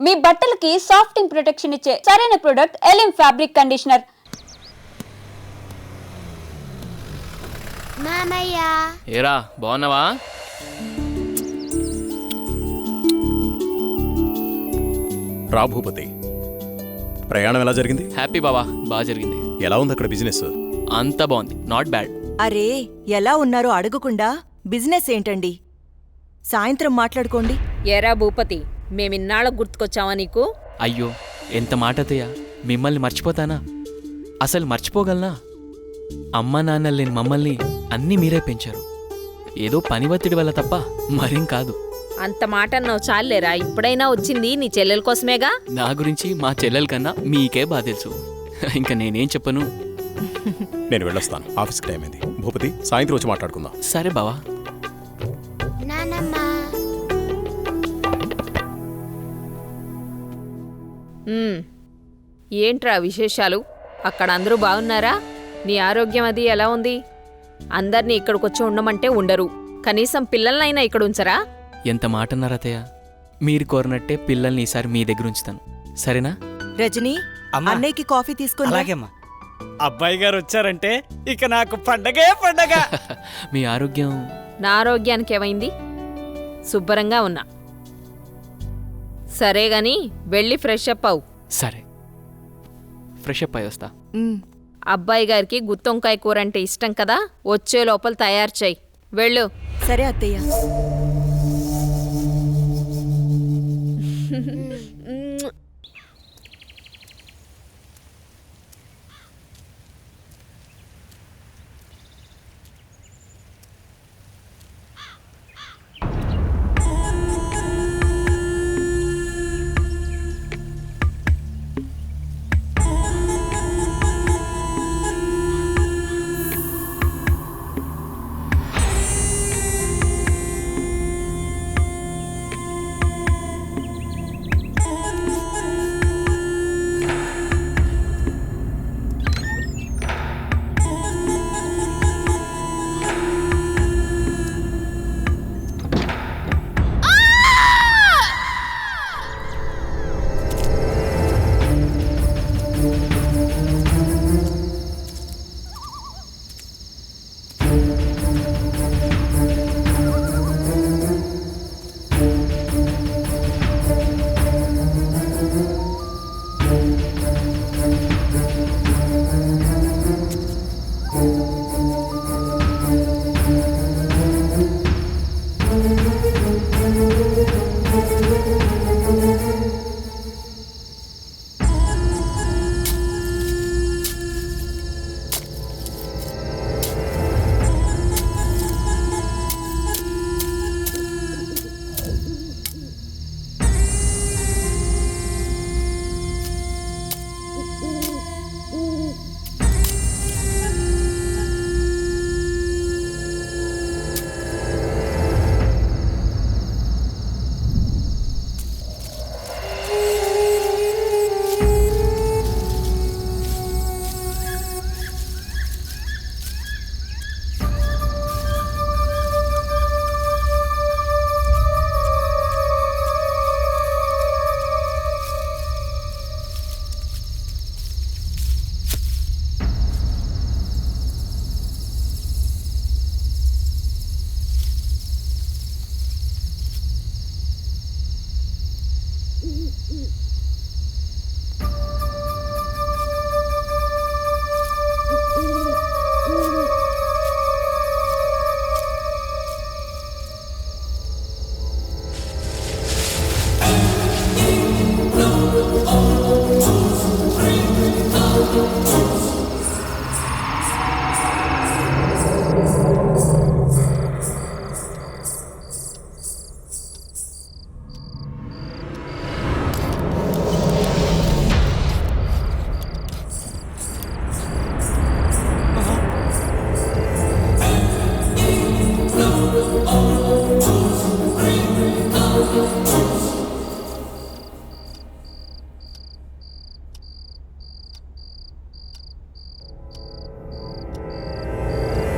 మీ బట్టలకి సాఫ్టింగ్ ప్రొటెక్షన్ ఇచ్చే సరైన ప్రొడక్ట్ ఎలిమ్ ఫ్యాబ్రిక్ కండిషనర్. మామయ్య ఏరా బాగున్నావా? రా భూపతి, ప్రయాణం ఎలా జరిగింది? హ్యాపీ బావా, బాగా జరిగింది. ఎలా ఉంది అక్కడ బిజినెస్? అంతా బాగుంది, నాట్ బ్యాడ్. అరే ఎలా ఉన్నారో అడగకుండా బిజినెస్ ఏంటండి? సాయంత్రం మాట్లాడుకోండి. ఏరా భూపతి, మేమిన్నాళ్ళకు గుర్తుకొచ్చావా నీకు? అయ్యో ఎంత మాట అత్తయ్య, మిమ్మల్ని మర్చిపోతానా? అసలు మర్చిపోగలనా? అమ్మా నాన్న లేని మమ్మల్ని అన్నీ మీరే పెంచారు. ఏదో పని ఒత్తిడి వల్ల తప్ప మరేం కాదు. అంత మాట అన్నావు చాలేరా, ఇప్పుడైనా వచ్చింది నీ చెల్లెల కోసమేగా. నా గురించి మా చెల్లెల కన్నా మీకే బాగా తెలుసు. ఇంకా నేనేం చెప్పను. నేను వెళ్ళొస్తాను, ఆఫీస్కి టైం అయింది. భూపతి, సాయంత్రం వచ్చి మాట్లాడుకుందాం. సరే బావా. నానమ్మ ఏంట్రా విశేషాలు? అక్కడ అందరూ బాగున్నారా? నీ ఆరోగ్యం అది ఎలా ఉంది? అందర్నీ ఇక్కడికొచ్చి ఉండమంటే ఉండరు, కనీసం పిల్లలనైనా ఇక్కడ ఉంచరా? ఎంత మాట అన్నారు అత్తయ్య. మీరు కోరినట్టే పిల్లల్ని ఈసారి మీ దగ్గర ఉంచుతాను, సరేనా? రజనీ, అన్నయ్యకి కాఫీ తీసుకుని రా. అబ్బాయి గారు వచ్చారంటే ఇక నాకు పండగే పండగ. మీ ఆరోగ్యం? నా ఆరోగ్యానికి ఏమైంది? శుభ్రంగా ఉన్నా. సరే గాని వెళ్ళి ఫ్రెష్ అప్ అవు. సరే, ఫ్రెష్ అప్ అయి వస్తా. అబ్బాయి గారికి గుత్తొంకాయ కూర అంటే ఇష్టం కదా, వచ్చే లోపల తయారు చెయ్యి. వెళ్ళు. సరే అత్తయ్య.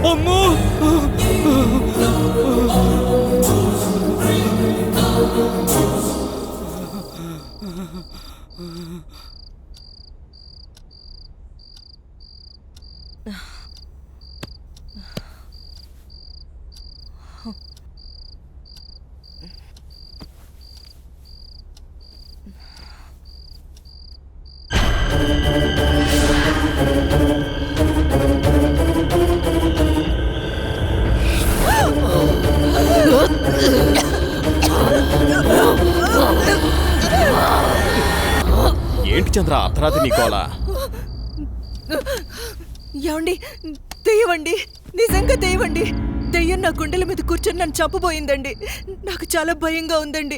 అమ్మో! ఏంటి చంద్ర అర్ధరాత్రి నీకోలా? ఏమండి, దెయ్యమండి, నిజంగా దెయ్యమండి. దెయ్యం నా గుండెల మీద కూర్చొని నన్ను చంపబోయిందండి. నాకు చాలా భయంగా ఉందండి.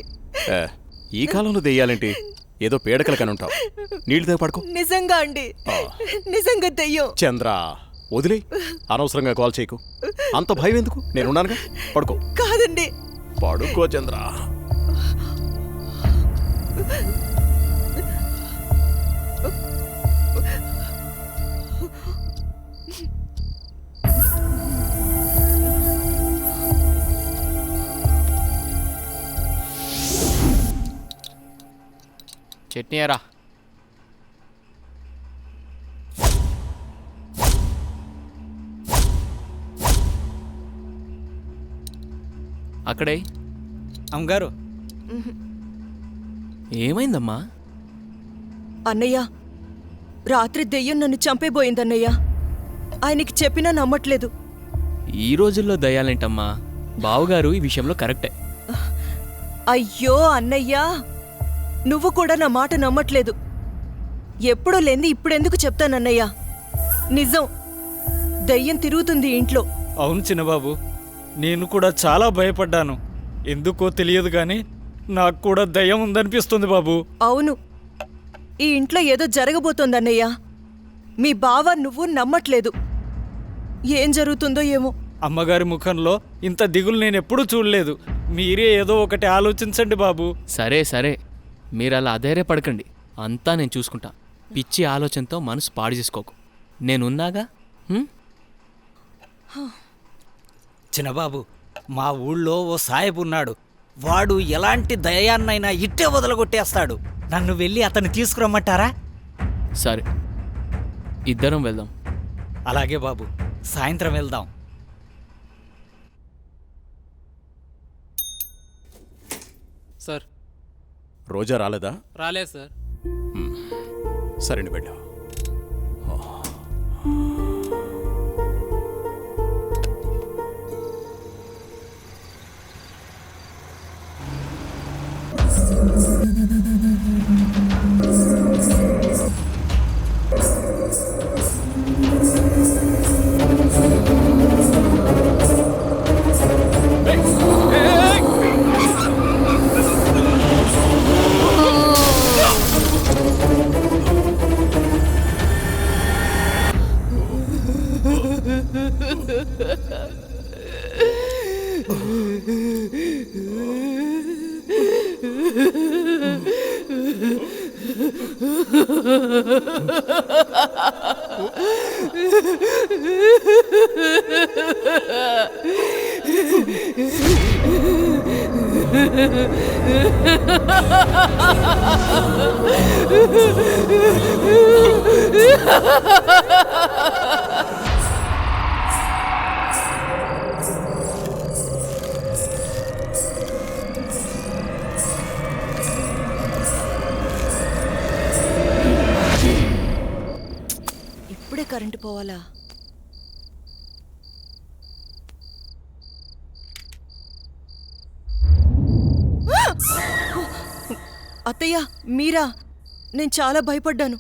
ఈ కాలంలో దెయ్యాలేంటి? ఏదో పీడకలు కనుంటావు. నీళ్ళు దగ్గర పడుకో. నిజంగా అండి, నిజంగా దెయ్యం. చంద్ర వదిలే, అనవసరంగా కాల్ చేయకు. అంత భయం ఎందుకు? నేనున్నానుగా, పడుకో. కాదండి, పడుకో చంద్ర. చట్నీ ఎరా. అక్కడే. అమ్మగారు, ఏమైందమ్మా? అన్నయ్య, రాత్రి దెయ్యం నన్ను చంపేబోయిందన్నయ్య. ఆయనకి చెప్పినా నమ్మట్లేదు. ఈ రోజుల్లో దయ్యాలేంటమ్మా? బావుగారు ఈ విషయంలో కరెక్టే. అయ్యో అన్నయ్యా, నువ్వు కూడా నా మాట నమ్మట్లేదు. ఎప్పుడూ లేంది ఇప్పుడెందుకు చెప్తానన్నయ్యా? నిజం, దయ్యం తిరుగుతుంది ఇంట్లో. అవును చిన్నబాబు, నేను కూడా చాలా భయపడ్డాను. ఎందుకో తెలియదు కానీ నాకు కూడా దయ్యం ఉందనిపిస్తుంది బాబు. అవును, ఈ ఇంట్లో ఏదో జరగబోతోందన్నయ్యా. మీ బావ నువ్వు నమ్మట్లేదు. ఏం జరుగుతుందో ఏమో. అమ్మగారి ముఖంలో ఇంత దిగులు నేనెప్పుడూ చూడలేదు. మీరే ఏదో ఒకటి ఆలోచించండి బాబు. సరే సరే, మీరు అలా అధైర్యపడకండి. అంతా నేను చూసుకుంటా. పిచ్చి ఆలోచనతో మనసు పాడు చేసుకోకు. నేనున్నాగా. చిన్నబాబు, మా ఊళ్ళో ఓ సాహెబ్ ఉన్నాడు. వాడు ఎలాంటి దయాన్నైనా ఇట్టే వదలగొట్టేస్తాడు. నన్ను వెళ్ళి అతన్ని తీసుకురమ్మంటారా? సరే, ఇద్దరం వెళ్దాం. అలాగే బాబు, సాయంత్రం వెళ్దాం. సార్, రోజా రాలేదా? రాలేదు సార్. సరే నువ్వు వెళ్ళు. ఇప్పుడే కరెంటు పోవాలా? అత్తయ్య, మీరా? నేను చాలా భయపడ్డాను.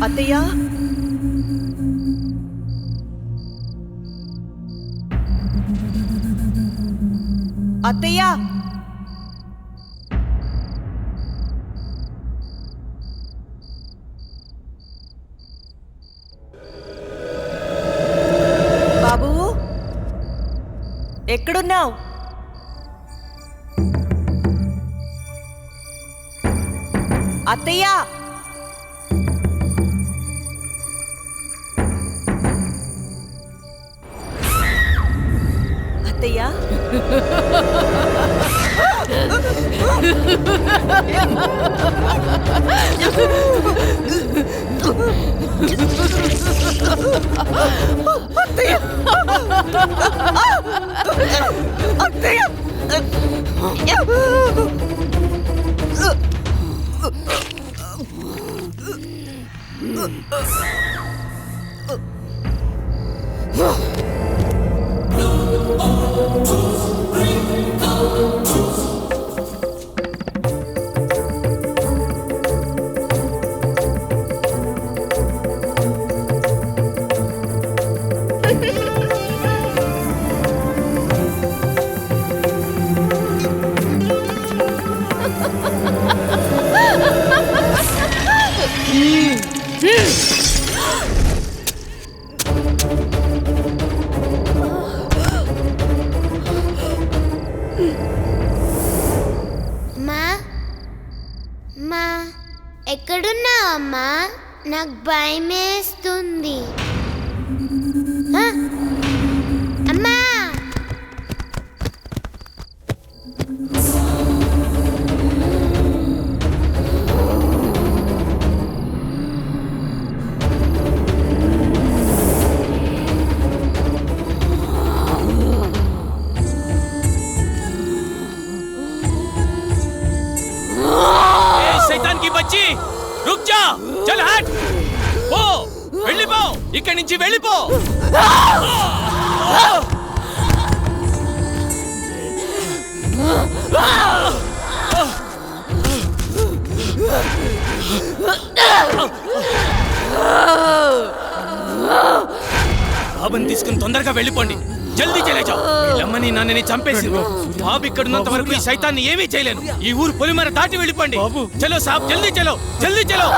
అత్తయ్య, అత్తయ్య, బాబు, ఎక్కడున్నావు? అత్తయ్య, మా మా ఎక్కడున్నావు అమ్మా? నాకు భయమేస్తుంది. హ? అమ్మా శైతాన్ కి బచ్చి రుక్ జా చల్ హట్ పో వెళ్ళిపో ఇక్కడి నుంచి వెళ్ళిపో బాబుని తీసుకుని తొందరగా వెళ్ళిపోండి జల్దీ చలేజా అమ్మని నాన్నని చంపేసి బాబు ఇక్కడున్నంత వరకు ఈ సైతాన్ని ఏమీ చేయలేను ఈ ఊరు పొలిమర దాటి వెళ్ళిపోండి చలో సాబ్ జల్దీ చలో జల్దీ చలో